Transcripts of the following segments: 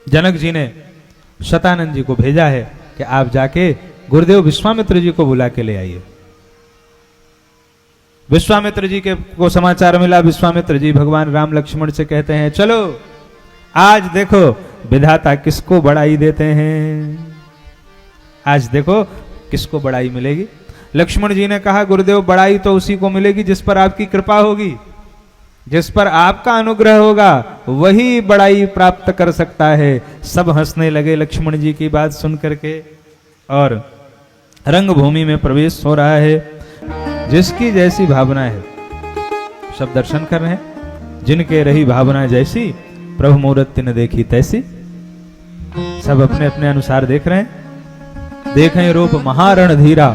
जनक जी ने शतानंद जी को भेजा है कि आप जाके गुरुदेव विश्वामित्र जी को बुला के ले आइए। विश्वामित्र जी के को समाचार मिला। विश्वामित्र जी भगवान राम लक्ष्मण से कहते हैं, चलो आज देखो विधाता किसको बड़ाई देते हैं, आज देखो किसको बड़ाई मिलेगी। लक्ष्मण जी ने कहा, गुरुदेव बड़ाई तो उसी को मिलेगी जिस पर आपकी कृपा होगी, जिस पर आपका अनुग्रह होगा वही बड़ाई प्राप्त कर सकता है। सब हंसने लगे लक्ष्मण जी की बात सुन करके, और रंगभूमि में प्रवेश हो रहा है। जिसकी जैसी भावना है सब दर्शन कर रहे हैं, जिनके रही भावना जैसी प्रभु मूर्ति ने देखी तैसी। सब अपने अपने अनुसार देख रहे हैं। देखें रूप महारणधीरा,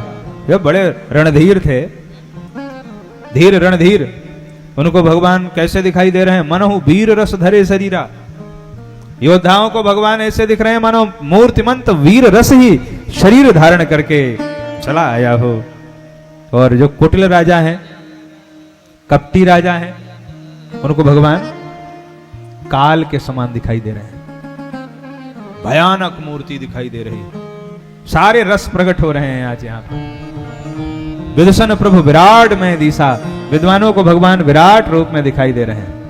ये बड़े रणधीर थे, धीर रणधीर, उनको भगवान कैसे दिखाई दे रहे हैं, मनहु वीर रस धरे शरीरा। योद्धाओं को भगवान ऐसे दिख रहे हैं मानो मूर्तिमंत वीर रस ही शरीर धारण करके चला आया हो। और जो कुटिल राजा हैं, कपटी राजा हैं, उनको भगवान काल के समान दिखाई दे रहे हैं। भयानक मूर्ति दिखाई दे रही है, सारे रस प्रकट हो रहे हैं आज यहाँ पर। विदुषण प्रभु विराट में दिशा, विद्वानों को भगवान विराट रूप में दिखाई दे रहे हैं।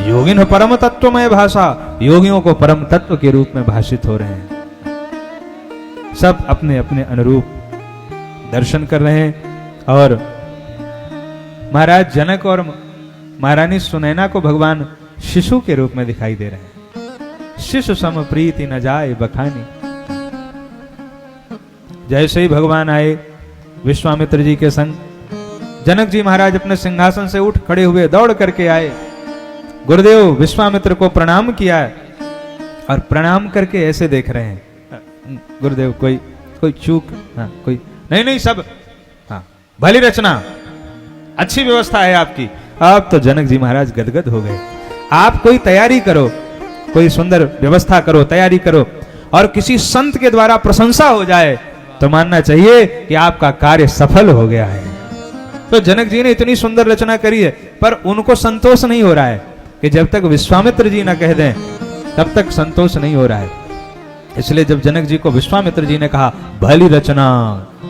योगिन परम तत्वमय भाषा, योगियों को परम तत्व के रूप में भाषित हो रहे हैं। सब अपने अपने अनुरूप दर्शन कर रहे हैं। और महाराज जनक और महारानी सुनैना को भगवान शिशु के रूप में दिखाई दे रहे हैं। शिशु सम प्रीति न जाए बखानी। जैसे ही भगवान आए विश्वामित्र जी के संग, जनक जी महाराज अपने सिंहासन से उठ खड़े हुए, दौड़ करके आए, गुरुदेव विश्वामित्र को प्रणाम किया और प्रणाम करके ऐसे देख रहे हैं, गुरुदेव कोई चूक, हाँ कोई नहीं, सब हाँ भली रचना, अच्छी व्यवस्था है आपकी। अब तो जनक जी महाराज गदगद हो गए। आप कोई तैयारी करो, कोई सुंदर व्यवस्था करो, तैयारी करो, और किसी संत के द्वारा प्रशंसा हो जाए तो मानना चाहिए कि आपका कार्य सफल हो गया है। तो जनक जी ने इतनी सुंदर रचना करी है, पर उनको संतोष नहीं हो रहा है कि जब तक विश्वामित्र जी ना कह दें तब तक संतोष नहीं हो रहा है। इसलिए जब जनक जी को विश्वामित्र जी ने कहा भली रचना,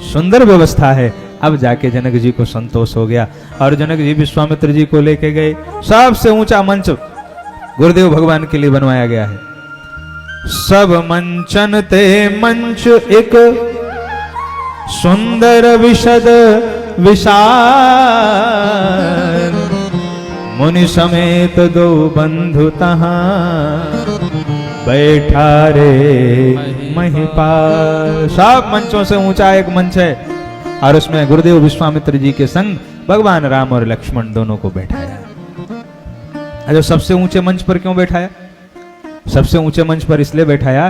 सुंदर व्यवस्था है, अब जाके जनक जी को संतोष हो गया। और जनक जी विश्वामित्र जी को लेके गए। सबसे ऊंचा मंच गुरुदेव भगवान के लिए बनवाया गया है। सब मंचन ते मंच एक सुंदर विशद विशाल, मुनि समेत दो बंधु तहां बैठा रे महिपाल। सब मंचों से ऊंचा एक मंच है, और उसमें गुरुदेव विश्वामित्र जी के संग भगवान राम और लक्ष्मण दोनों को बैठाया। अरे सबसे ऊंचे मंच पर क्यों बैठाया? सबसे ऊंचे मंच पर इसलिए बैठाया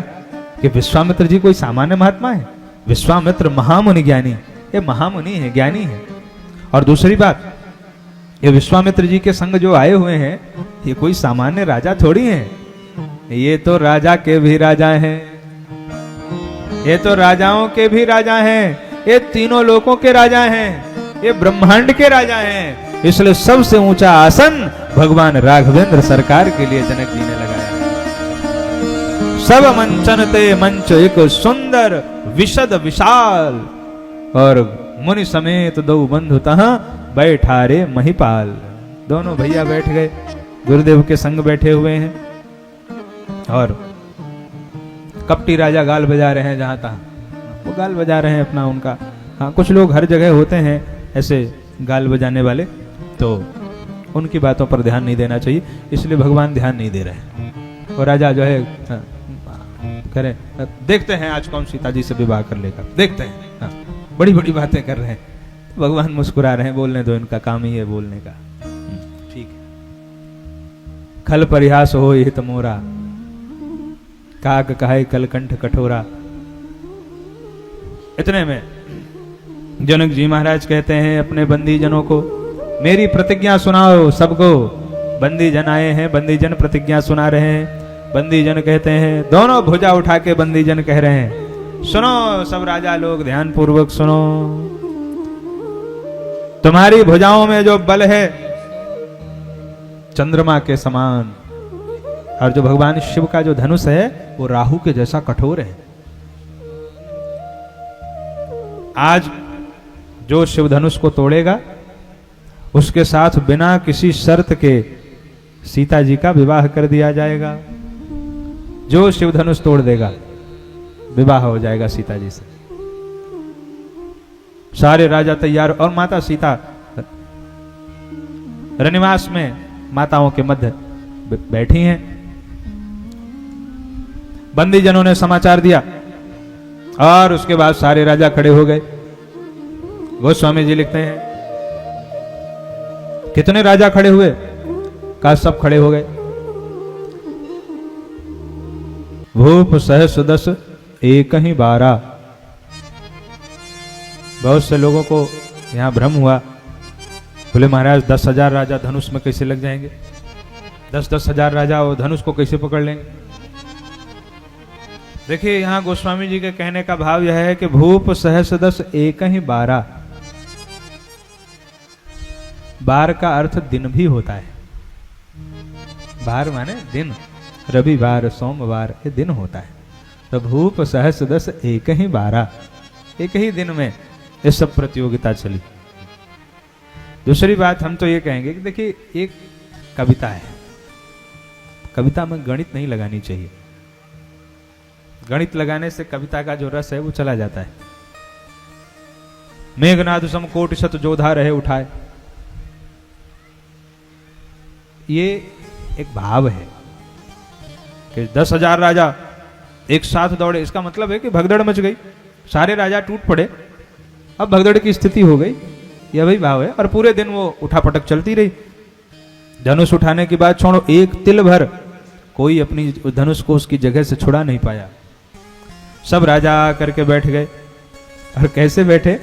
कि विश्वामित्र जी कोई सामान्य महात्मा है। विश्वामित्र महामुनि ज्ञानी, ये महामुनि है, ज्ञानी है। और दूसरी बात, ये विश्वामित्र जी के संग जो आए हुए हैं ये कोई सामान्य राजा थोड़ी हैं, ये तो राजा के भी राजा हैं, ये तो राजाओं के भी राजा हैं, ये तीनों लोकों के राजा हैं, ये ब्रह्मांड के राजा हैं। इसलिए सबसे ऊंचा आसन भगवान राघवेंद्र सरकार के लिए जनक जी ने लगाया। सब मंचन ते मंच एक सुंदर विशद विशाल, और मुनि समेत दो बंधु तहां बैठा रे महिपाल। दोनों भैया बैठ गए, गुरुदेव के संग बैठे हुए हैं, और कपटी राजा गाल बजा रहे हैं। जहां तहां वो गाल बजा रहे हैं अपना उनका। हाँ, कुछ लोग हर जगह होते हैं ऐसे गाल बजाने वाले, तो उनकी बातों पर ध्यान नहीं देना चाहिए, इसलिए भगवान ध्यान नहीं दे रहे हैं। और राजा जो है कह रहे देखते हैं आज कौन सीता जी से विवाह कर लेगा, देखते हैं। हाँ, बड़ी बड़ी बातें कर रहे हैं। भगवान मुस्कुरा रहे हैं, बोलने दो, इनका काम ही है बोलने का, ठीक है। खल परिहास हो हित मोरा, काग कहे कलकंठ कठोरा। इतने में जनक जी महाराज कहते हैं अपने बंदी जनों को, मेरी प्रतिज्ञा सुनाओ सबको। बंदी जन आए हैं, बंदी जन प्रतिज्ञा सुना रहे हैं। बंदी जन कहते हैं, दोनों भुजा उठा के बंदी जन कह रहे हैं, सुनो सब राजा लोग ध्यान पूर्वक सुनो। तुम्हारी भुजाओं में जो बल है चंद्रमा के समान, और जो भगवान शिव का जो धनुष है वो राहु के जैसा कठोर है। आज जो शिव धनुष को तोड़ेगा उसके साथ बिना किसी शर्त के सीता जी का विवाह कर दिया जाएगा। जो शिव धनुष तोड़ देगा विवाह हो जाएगा सीता जी से। सारे राजा तैयार और माता सीता रनिवास में माताओं के मध्य बैठी हैं। बंदी जनों ने समाचार दिया और उसके बाद सारे राजा खड़े हो गए। गोस्वामी जी लिखते हैं कितने राजा खड़े हुए? कहा सब खड़े हो गए। भूप सहस दस एक ही 12। बहुत से लोगों को यहां भ्रम हुआ, बोले महाराज 10,000 राजा धनुष में कैसे लग जाएंगे? 10-10 हजार राजा वो धनुष को कैसे पकड़ लेंगे? देखिए यहां गोस्वामी जी के कहने का भाव यह है कि भूप सहस दस एक ही 12। 12 का अर्थ दिन भी होता है। बार माने दिन, रविवार सोमवार ये दिन होता है। तो भूप सहस दस एक ही 12, एक ही दिन में ये सब प्रतियोगिता चली। दूसरी बात हम तो ये कहेंगे कि देखिए एक कविता है, कविता में गणित नहीं लगानी चाहिए। गणित लगाने से कविता का जो रस है वो चला जाता है। मेघनाद सम कोटि शत जोधा रहे उठाए, ये एक भाव है कि 10,000 राजा एक साथ दौड़े। इसका मतलब है कि भगदड़ मच गई, सारे राजा टूट पड़े, अब भगदड़ की स्थिति हो गई, यह वही भाव है। और पूरे दिन वो उठापटक चलती रही। धनुष उठाने की बात छोड़ो, एक तिल भर कोई अपनी धनुष को उसकी जगह से छुड़ा नहीं पाया। सब राजा करके बैठ गए। और कैसे बैठे?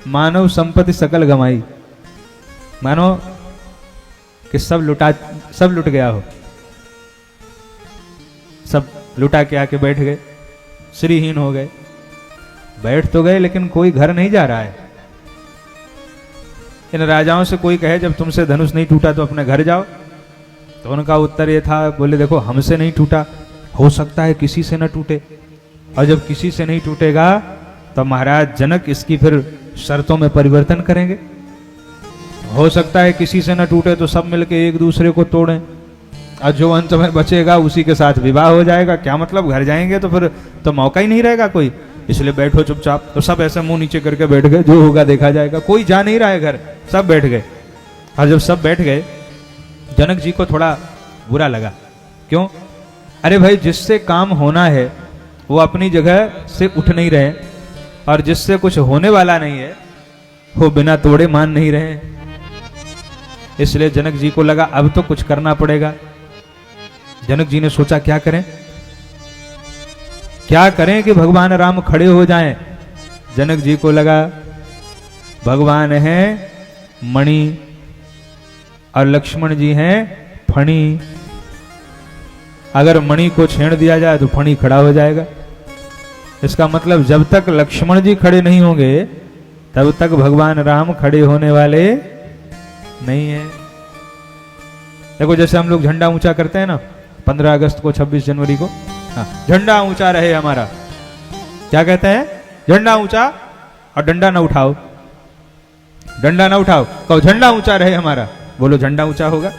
मानव संपत्ति सकल गमाई, मानो कि सब लुट गया हो। सब लुटा के आके बैठ गए, श्रीहीन हो गए। बैठ तो गए लेकिन कोई घर नहीं जा रहा है। इन राजाओं से कोई कहे जब तुमसे धनुष नहीं टूटा तो अपने घर जाओ, तो उनका उत्तर ये था, बोले देखो हमसे नहीं टूटा, हो सकता है किसी से न टूटे, और जब किसी से नहीं टूटेगा तो महाराज जनक इसकी फिर शर्तों में परिवर्तन करेंगे। हो सकता है किसी से न टूटे तो सब मिलके एक दूसरे को तोड़ें, और जो अंत में बचेगा उसी के साथ विवाह हो जाएगा। क्या मतलब, घर जाएंगे तो फिर तो मौका ही नहीं रहेगा कोई, इसलिए बैठो चुपचाप। तो सब ऐसे मुंह नीचे करके बैठ गए, जो होगा देखा जाएगा। कोई जा नहीं रहा है घर, सब बैठ गए। और जब सब बैठ गए, जनक जी को थोड़ा बुरा लगा। क्यों? अरे भाई जिससे काम होना है वो अपनी जगह से उठ नहीं रहे, और जिससे कुछ होने वाला नहीं है वो बिना तोड़े मान नहीं रहे। इसलिए जनक जी को लगा अब तो कुछ करना पड़ेगा। जनक जी ने सोचा क्या करें, क्या करें कि भगवान राम खड़े हो जाएं। जनक जी को लगा भगवान है मणि और लक्ष्मण जी हैं फणी। अगर मणि को छेड़ दिया जाए तो फणी खड़ा हो जाएगा। इसका मतलब जब तक लक्ष्मण जी खड़े नहीं होंगे तब तक भगवान राम खड़े होने वाले नहीं है। देखो जैसे हम लोग झंडा ऊंचा करते हैं ना, 15 अगस्त को, 26 जनवरी को, हाँ, झंडा ऊंचा रहे हमारा। क्या कहते हैं? झंडा ऊंचा, और डंडा ना उठाओ, डंडा ना उठाओ, कहो झंडा ऊंचा रहे हमारा। बोलो झंडा ऊंचा होगा।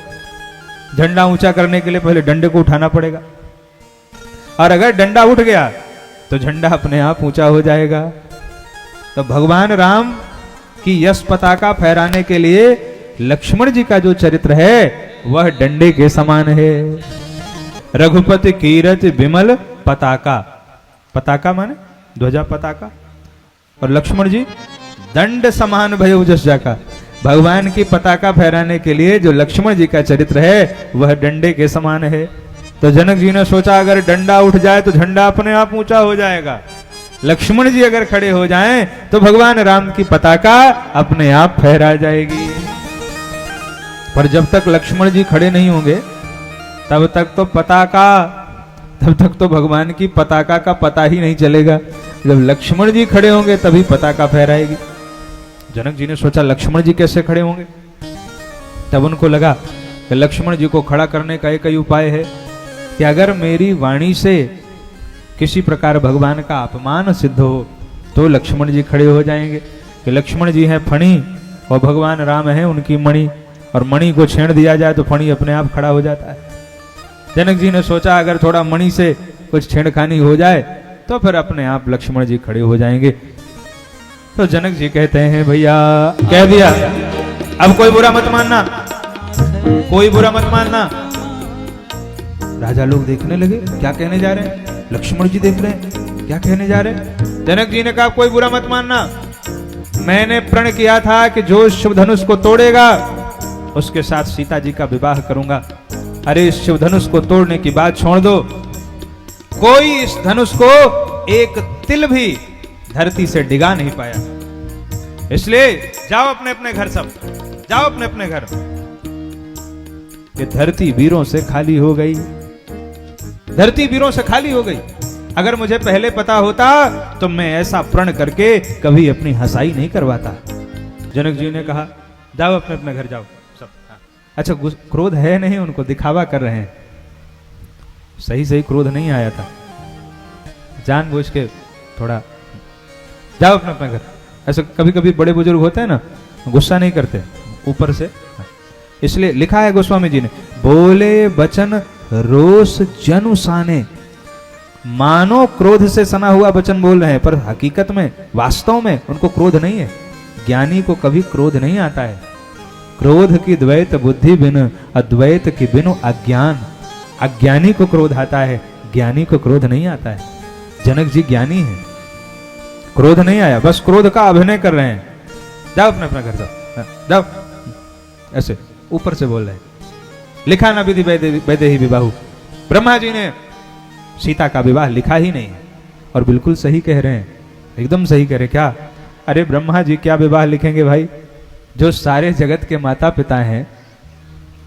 झंडा ऊंचा करने के लिए पहले डंडे को उठाना पड़ेगा, और अगर डंडा उठ गया तो झंडा अपने आप ऊंचा हो जाएगा। तो भगवान राम की यश पताका फहराने के लिए लक्ष्मण जी का जो चरित्र है वह डंडे के समान है। रघुपति कीरत विमल पताका, पताका माने ध्वजा पताका, और लक्ष्मण जी दंड समान भय जस जाका। भगवान की पताका फहराने के लिए जो लक्ष्मण जी का चरित्र है वह डंडे के समान है। तो जनक जी ने सोचा अगर डंडा उठ जाए तो झंडा अपने आप ऊंचा हो जाएगा, लक्ष्मण जी अगर खड़े हो जाएं तो भगवान राम की पताका अपने आप फहरा जाएगी। पर जब तक लक्ष्मण जी खड़े नहीं होंगे तब तक तो पताका, तब तक तो भगवान की पताका का पता ही नहीं चलेगा। जब लक्ष्मण जी खड़े होंगे तभी पताका फहराएगी। जनक जी ने सोचा लक्ष्मण जी कैसे खड़े होंगे? तब उनको लगा कि लक्ष्मण जी को खड़ा करने का एक ही उपाय है कि अगर मेरी वाणी से किसी प्रकार भगवान का अपमान सिद्ध हो तो लक्ष्मण जी खड़े हो जाएंगे कि लक्ष्मण जी हैं फणी और भगवान राम है उनकी मणि, और मणि को छेड़ दिया जाए तो फणी अपने आप खड़ा हो जाता है। जनक जी ने सोचा अगर थोड़ा मणि से कुछ छेड़खानी हो जाए तो फिर अपने आप लक्ष्मण जी खड़े हो जाएंगे। तो जनक जी कहते हैं भैया कह दिया, अब कोई बुरा मत मानना, कोई बुरा मत मानना। राजा लोग देखने लगे क्या कहने जा रहे हैं, लक्ष्मण जी देख रहे हैं क्या कहने जा रहे हैं। जनक जी ने कहा कोई बुरा मत मानना, मैंने प्रण किया था कि जो शिव धनुष को तोड़ेगा उसके साथ सीता जी का विवाह करूंगा। अरे इस शिव धनुष को तोड़ने की बात छोड़ दो, कोई इस धनुष को एक तिल भी धरती से डिगा नहीं पाया। इसलिए जाओ अपने अपने घर, सब जाओ अपने अपने घर। ये धरती वीरों से खाली हो गई, धरती वीरों से खाली हो गई। अगर मुझे पहले पता होता तो मैं ऐसा प्रण करके कभी अपनी हंसाई नहीं करवाता। जनक जी ने कहा जाओ अपने अपने घर जाओ सब। अच्छा क्रोध है नहीं, उनको दिखावा कर रहे हैं, सही सही क्रोध नहीं आया था, जानबूझ के थोड़ा जाओ अपने अपने घर। ऐसे कभी कभी बड़े बुजुर्ग होते हैं ना, गुस्सा नहीं करते, ऊपर से, इसलिए लिखा है गोस्वामी जी ने, बोले वचन रोष जनु साने। मानो क्रोध से सना हुआ वचन बोल रहे हैं, पर हकीकत में वास्तव में उनको क्रोध नहीं है। ज्ञानी को कभी क्रोध नहीं आता है। क्रोध की द्वैत बुद्धि बिन अद्वैत की बिनु अज्ञान। अज्ञानी को क्रोध आता है, ज्ञानी को क्रोध नहीं आता है। जनक जी ज्ञानी है, क्रोध नहीं आया, बस क्रोध का अभिनय कर रहे हैं। जाओ अपने अपना घर जाओ, जाओ, ऐसे ऊपर से बोल रहे हैं। लिखा न विधि वैदेही विवाहु, ब्रह्मा जी ने सीता का विवाह लिखा ही नहीं है। और बिल्कुल सही कह रहे हैं, एकदम सही कह रहे। क्या, अरे ब्रह्मा जी क्या विवाह लिखेंगे भाई, जो सारे जगत के माता पिता हैं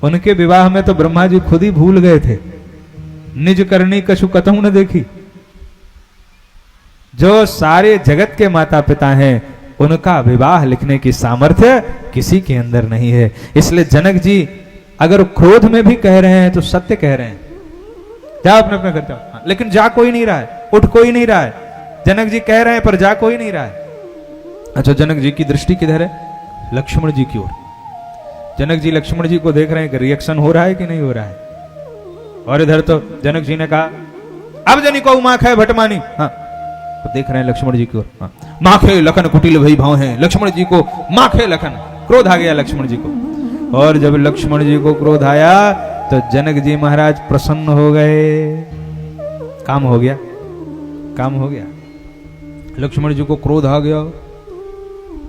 उनके विवाह में तो ब्रह्मा जी खुद ही भूल गए थे। निज करनी कछु कतहु न देखी। जो सारे जगत के माता पिता हैं उनका विवाह लिखने की सामर्थ्य किसी के अंदर नहीं है। इसलिए जनक जी अगर क्रोध में भी कह रहे हैं तो सत्य कह रहे हैं। जाओ अपने अपने घर जाओ, लेकिन जा कोई नहीं रहा है, उठ कोई नहीं रहा है। जनक जी कह रहे हैं पर जा कोई नहीं रहा है। अच्छा जनक जी की दृष्टि किधर है, लक्ष्मण जी की ओर। जनक जी लक्ष्मण जी को देख रहे हैं कि रिएक्शन हो रहा है कि नहीं हो रहा है। और इधर तो जनक जी ने कहा अब जनी को माख है भटमानी। हाँ तो देख रहे हैं लक्ष्मण जी की ओर। हाँ, माखे लखन कुटिल भई भाव हैं। लक्ष्मण जी को माखे लखन, क्रोध आ गया लक्ष्मण जी को। और जब लक्ष्मण जी को क्रोध आया तो जनक जी महाराज प्रसन्न हो गए। काम हो गया, काम हो गया। लक्ष्मण जी को क्रोध आ गया,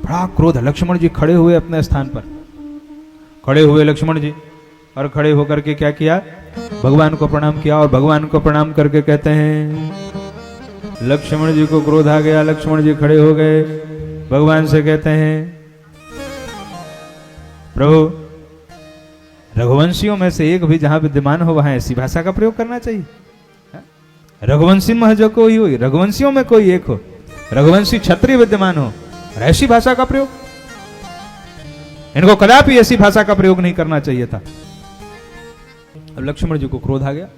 बड़ा क्रोध। लक्ष्मण जी खड़े हुए अपने स्थान पर, खड़े हुए लक्ष्मण जी, और खड़े होकर के क्या किया, भगवान को प्रणाम किया। और भगवान को प्रणाम करके कहते हैं, लक्ष्मण जी को क्रोध आ गया, लक्ष्मण जी खड़े हो गए, भगवान से कहते हैं प्रभु रघुवंशियों में से एक भी जहां विद्यमान हो वहां ऐसी भाषा का प्रयोग करना चाहिए। रघुवंशी मह जो कोई हो, रघुवंशियों में कोई एक हो, रघुवंशी क्षत्रिय विद्यमान हो, ऐसी भाषा का प्रयोग, इनको कदापि ऐसी भाषा का प्रयोग नहीं करना चाहिए था। अब लक्ष्मण जी को क्रोध आ गया।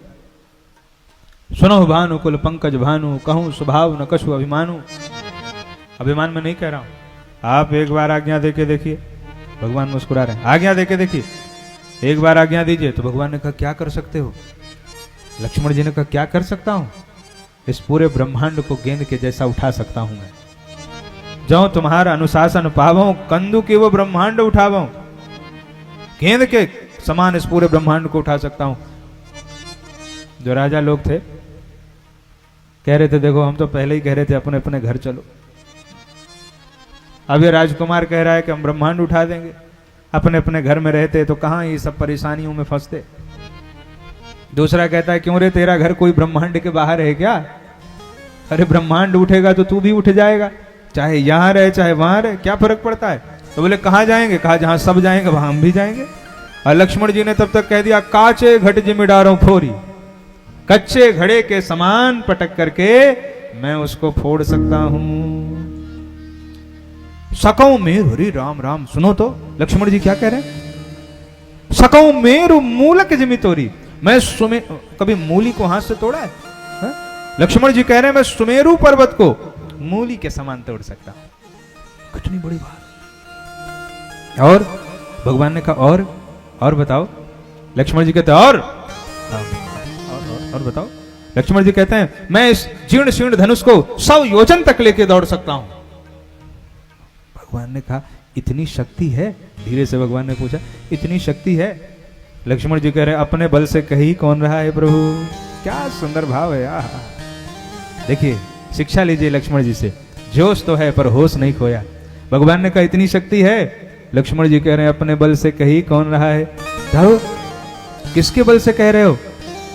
सुनो भानु कुल पंकज भानु, कहूं स्वभाव न कछु अभिमानु। अभिमान में नहीं कह रहा हूं, आप एक बार आज्ञा देके देखिए। भगवान मुस्कुरा रहे हैं, आज्ञा देके देखिए, एक बार आज्ञा दीजिए। तो भगवान ने कहा क्या कर सकते हो। लक्ष्मण जी ने कहा क्या कर सकता हूं, इस पूरे ब्रह्मांड को गेंद के जैसा उठा सकता हूं मैं। जो तुम्हारा अनुशासन पावो, कंदु के वो ब्रह्मांड उठावो, गेंद के समान इस पूरे ब्रह्मांड को उठा सकता हूं। जो राजा लोग थे कह रहे थे देखो हम तो पहले ही कह रहे थे अपने अपने घर चलो। अब ये राजकुमार कह रहा है कि हम ब्रह्मांड उठा देंगे। अपने अपने घर में रहते तो कहां ये सब परेशानियों में फंसते। दूसरा कहता है क्यों रे तेरा घर कोई ब्रह्मांड के बाहर है क्या। अरे ब्रह्मांड उठेगा तो तू भी उठ जाएगा, चाहे यहां रहे चाहे वहां रहे, क्या फर्क पड़ता है। तो बोले कहां जाएंगे, कहा जहां सब जाएंगे वहां हम भी जाएंगे। और लक्ष्मण जी ने तब तक कह दिया काचे घट जिमिडारों फोरी, कच्चे घड़े के समान पटक करके मैं उसको फोड़ सकता हूं। सकौ मेरु, हरि राम राम। सुनो तो लक्ष्मण जी क्या कह रहे हैं, सकौ मेरु मूलक जिमि तोरी। मैं कभी मूली को हाथ से तोड़ा है? लक्ष्मण जी कह रहे हैं मैं सुमेरु पर्वत को मूली के समान तोड़ सकता हूं। कितनी बड़ी बात। और भगवान ने कहा और बताओ। लक्ष्मण जी कहते हैं और बताओ। लक्ष्मण जी कहते हैं मैं इस जीर्ण शीर्ण धनुष को 100 योजन तक लेके दौड़ सकता हूं। भगवान ने कहा इतनी शक्ति है? धीरे से भगवान ने पूछा इतनी शक्ति है? लक्ष्मण जी कह रहे अपने बल से कही कौन रहा है प्रभु। क्या सुंदर भाव है यार। देखिए शिक्षा लीजिए लक्ष्मण जी से। जोश तो है पर होश नहीं खोया। भगवान ने कहा इतनी शक्ति है। लक्ष्मण जी कह रहे हैं अपने बल से कही कौन रहा है। जाओ किसके बल से कह रहे हो?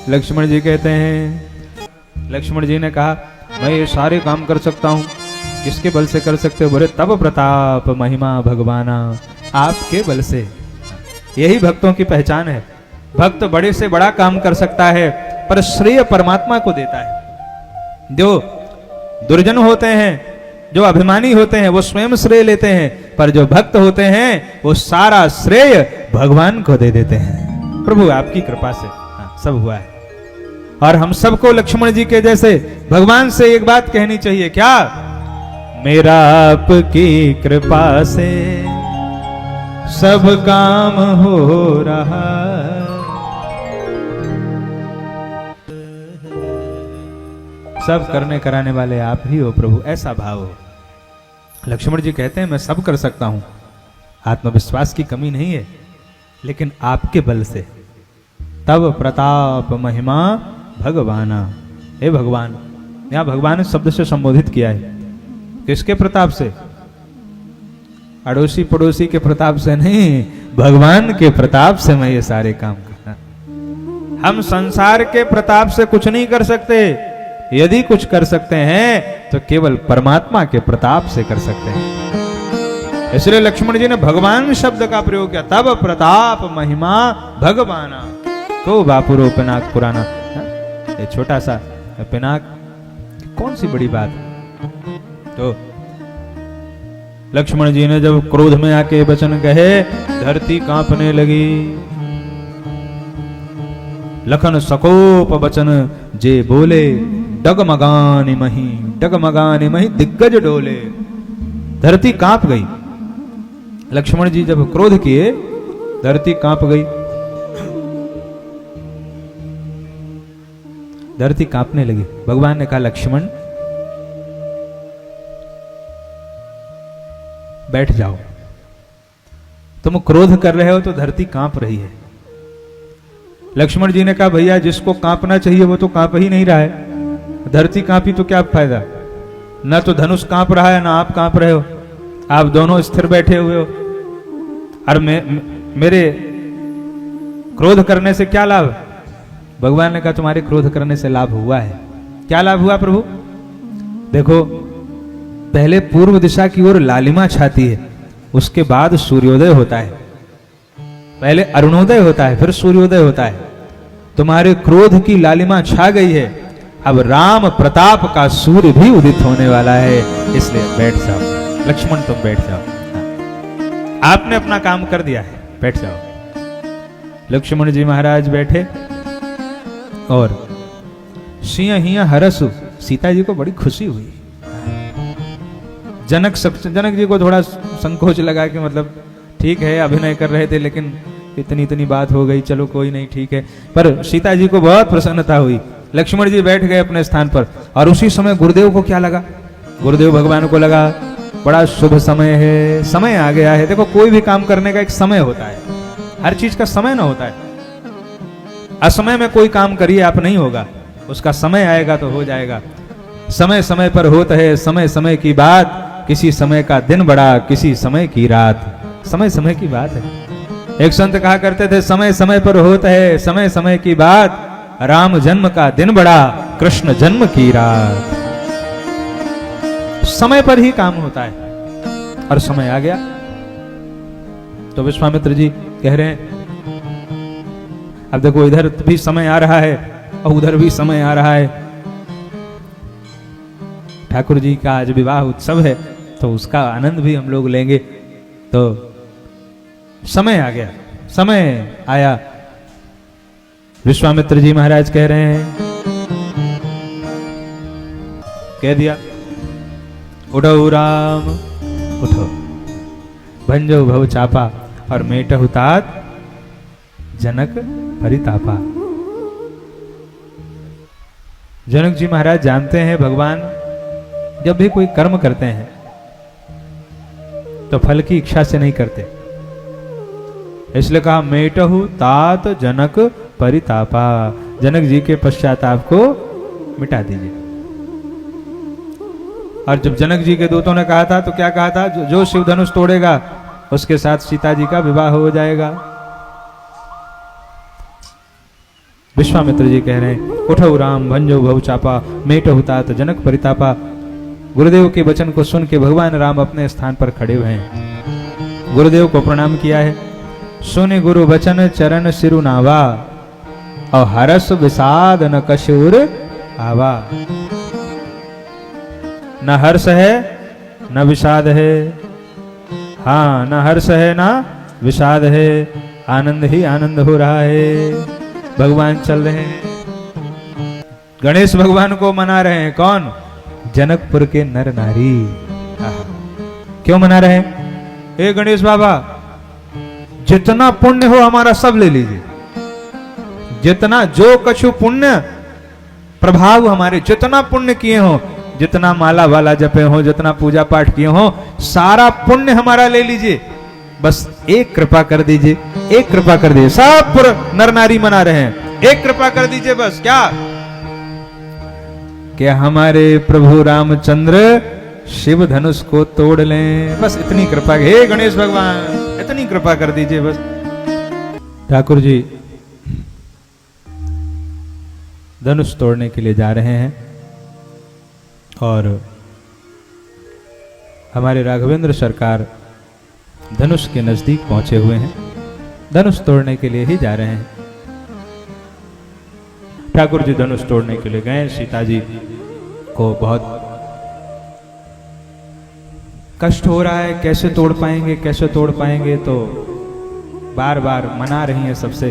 लक्ष्मण जी कहते हैं, लक्ष्मण जी ने कहा मैं ये सारे काम कर सकता हूं। किसके बल से कर सकते हो? बोले तब प्रताप महिमा भगवाना, आपके बल से। यही भक्तों की पहचान है। भक्त बड़े से बड़ा काम कर सकता है पर श्रेय परमात्मा को देता है। जो दुर्जन होते हैं, जो अभिमानी होते हैं, वो स्वयं श्रेय लेते हैं, पर जो भक्त होते हैं वो सारा श्रेय भगवान को दे देते हैं। प्रभु आपकी कृपा से सब हुआ है। और हम सबको लक्ष्मण जी के जैसे भगवान से एक बात कहनी चाहिए, क्या? मेरा आपकी कृपा से सब काम हो रहा। सब करने कराने वाले आप ही हो प्रभु, ऐसा भाव हो। लक्ष्मण जी कहते हैं मैं सब कर सकता हूं, आत्मविश्वास की कमी नहीं है, लेकिन आपके बल से। तब प्रताप महिमा भगवाना, हे भगवान। यहां भगवान शब्द से संबोधित किया है। किसके प्रताप से? अड़ोसी पड़ोसी के प्रताप से नहीं, भगवान के प्रताप से मैं ये सारे काम करता। हम संसार के प्रताप से कुछ नहीं कर सकते। यदि कुछ कर सकते हैं तो केवल परमात्मा के प्रताप से कर सकते हैं। इसलिए लक्ष्मण जी ने भगवान शब्द का प्रयोग किया। तब प्रताप महिमा भगवाना। तो बापुरो पिनाक पुराना, ये छोटा सा पिनाक कौन सी बड़ी बात। तो लक्ष्मण जी ने जब क्रोध में आके वचन कहे, धरती कांपने लगी। लखन सकोप वचन जे बोले, डगमगाने मही दिग्गज डोले। धरती कांप गई। लक्ष्मण जी जब क्रोध किए, धरती कांप गई। धरती कांपने लगी। भगवान ने कहा लक्ष्मण बैठ जाओ। तुम क्रोध कर रहे हो तो धरती कांप रही है। लक्ष्मण जी ने कहा भैया जिसको कांपना चाहिए वो तो कांप ही नहीं रहा है। धरती कांपी तो क्या फायदा? ना तो धनुष कांप रहा है ना आप कांप रहे हो। आप दोनों स्थिर बैठे हुए हो। और मेरे क्रोध करने से क्या लाभ? भगवान ने कहा तुम्हारे क्रोध करने से लाभ हुआ है। क्या लाभ हुआ प्रभु? देखो पहले पूर्व दिशा की ओर लालिमा छाती है, उसके बाद सूर्योदय होता है। पहले अरुणोदय होता है फिर सूर्योदय होता है। तुम्हारे क्रोध की लालिमा छा गई है, अब राम प्रताप का सूर्य भी उदित होने वाला है। इसलिए बैठ जाओ लक्ष्मण, तुम बैठ जाओ। आपने अपना काम कर दिया है, बैठ जाओ। लक्ष्मण जी महाराज बैठे और सिंह हिया हरसु, सीता जी को बड़ी खुशी हुई। जनक जी को थोड़ा संकोच लगा कि मतलब ठीक है अभिनय कर रहे थे लेकिन इतनी बात हो गई, चलो कोई नहीं ठीक है। पर सीता जी को बहुत प्रसन्नता हुई। लक्ष्मण जी बैठ गए अपने स्थान पर। और उसी समय गुरुदेव को क्या लगा? गुरुदेव भगवान को लगा बड़ा शुभ समय है, समय आ गया है। देखो कोई भी काम करने का एक समय होता है, हर चीज का समय ना होता है। असमय में कोई काम करिए आप नहीं होगा, उसका समय आएगा तो हो जाएगा। समय समय पर होता है समय समय की बात, किसी समय का दिन बड़ा किसी समय की रात। समय समय की बात है। एक संत कहा करते थे समय समय पर होता है समय समय की बात, राम जन्म का दिन बड़ा कृष्ण जन्म की रात। समय पर ही काम होता है। और समय आ गया तो विश्वामित्र जी कह रहे हैं अब देखो इधर भी समय आ रहा है और उधर भी समय आ रहा है। ठाकुर जी का आज विवाह उत्सव है तो उसका आनंद भी हम लोग लेंगे। तो समय आ गया, समय आया। विश्वामित्र जी महाराज कह रहे हैं, कह दिया, उठो राम उठो, भंजो भव चापा और मेटहु तात जनक परितापा। जनक जी महाराज जानते हैं भगवान जब भी कोई कर्म करते हैं तो फल की इच्छा से नहीं करते, इसलिए कहा मेटहु तात जनक परितापा, जनक जी के पश्चाताप को मिटा दीजिए। और जब जनक जी के दूतों ने कहा था तो क्या कहा था, जो शिव धनुष तोड़ेगा उसके साथ सीता जी का विवाह हो जाएगा। विश्वामित्र जी कह रहे हैं, उठो राम भंजो भव चापा मेटहु तात जनक परितापा। गुरुदेव के वचन को सुन के भगवान राम अपने स्थान पर खड़े हुए हैं, गुरुदेव को प्रणाम किया है। सुने गुरु वचन चरण सिरु नावा, और हरस विषाद न कशूर आवा। न हर्ष है न विषाद है, हाँ न हर्ष है ना विषाद है, आनंद ही आनंद हो रहा है। भगवान चल रहे हैं, गणेश भगवान को मना रहे हैं। कौन? जनकपुर के नर नारी। क्यों मना रहे हैं? हे गणेश बाबा, जितना पुण्य हो हमारा सब ले लीजिए, जितना जो कछु पुण्य प्रभाव हमारे, जितना पुण्य किए हो, जितना माला वाला जपे हो, जितना पूजा पाठ किए हो, सारा पुण्य हमारा ले लीजिए, बस एक कृपा कर दीजिए, एक कृपा कर दीजिए। सब नर नारी मना रहे हैं, एक कृपा कर दीजिए बस। क्या? कि हमारे प्रभु रामचंद्र शिव धनुष को तोड़ लें, बस इतनी कृपा। हे गणेश भगवान इतनी कृपा कर दीजिए बस। ठाकुर जी धनुष तोड़ने के लिए जा रहे हैं और हमारे राघवेंद्र सरकार धनुष के नजदीक पहुंचे हुए हैं, धनुष तोड़ने के लिए ही जा रहे हैं। ठाकुर जी धनुष तोड़ने के लिए गए, सीता जी को बहुत कष्ट हो रहा है, कैसे तोड़ पाएंगे कैसे तोड़ पाएंगे, तो बार बार मना रही हैं सबसे।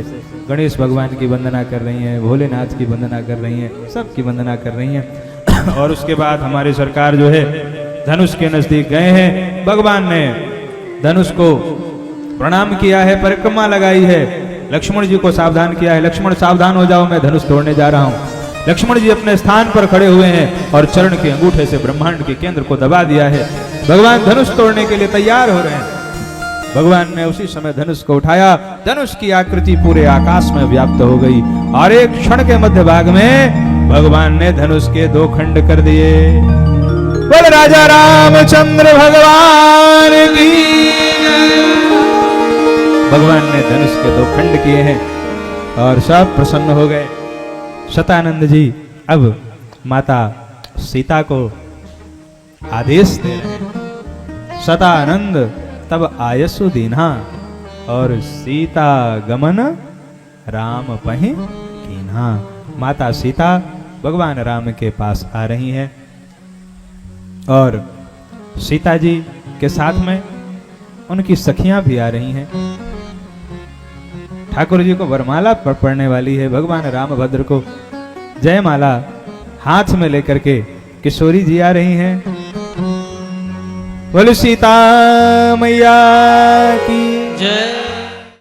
गणेश भगवान की वंदना कर रही हैं, भोलेनाथ की वंदना कर रही हैं, सबकी वंदना कर रही हैं। और उसके बाद हमारे सरकार जो है धनुष के नजदीक गए हैं, भगवान ने धनुष को प्रणाम किया है, परिक्रमा लगाई है, लक्ष्मण जी को सावधान किया है, लक्ष्मण सावधान हो जाओ मैं धनुष तोड़ने जा रहा हूं। लक्ष्मण जी अपने स्थान पर खड़े हुए हैं और चरण के अंगूठे से ब्रह्मांड के केंद्र को दबा दिया है। भगवान धनुष तोड़ने के लिए तैयार हो रहे हैं। भगवान ने उसी समय धनुष को उठाया, धनुष की आकृति पूरे आकाश में व्याप्त हो गई और एक क्षण के मध्य भाग में भगवान ने धनुष के 2 खंड कर दिए। बोल राजा रामचंद्र भगवान की। भगवान ने धनुष के 2 खंड किए हैं और सब प्रसन्न हो गए। शतानंद जी अब माता सीता को आदेश दे रहे हैं। शतानंद तब आयसु दीन्हा और सीता गमन राम पहि कीन्हा। माता सीता भगवान राम के पास आ रही हैं और सीता जी के साथ में उनकी सखियां भी आ रही हैं। ठाकुर जी को वरमाला पड़ने वाली है। भगवान रामभद्र को जयमाला हाथ में लेकर के किशोरी जी आ रही हैं। बोलो सीता मैया की जय।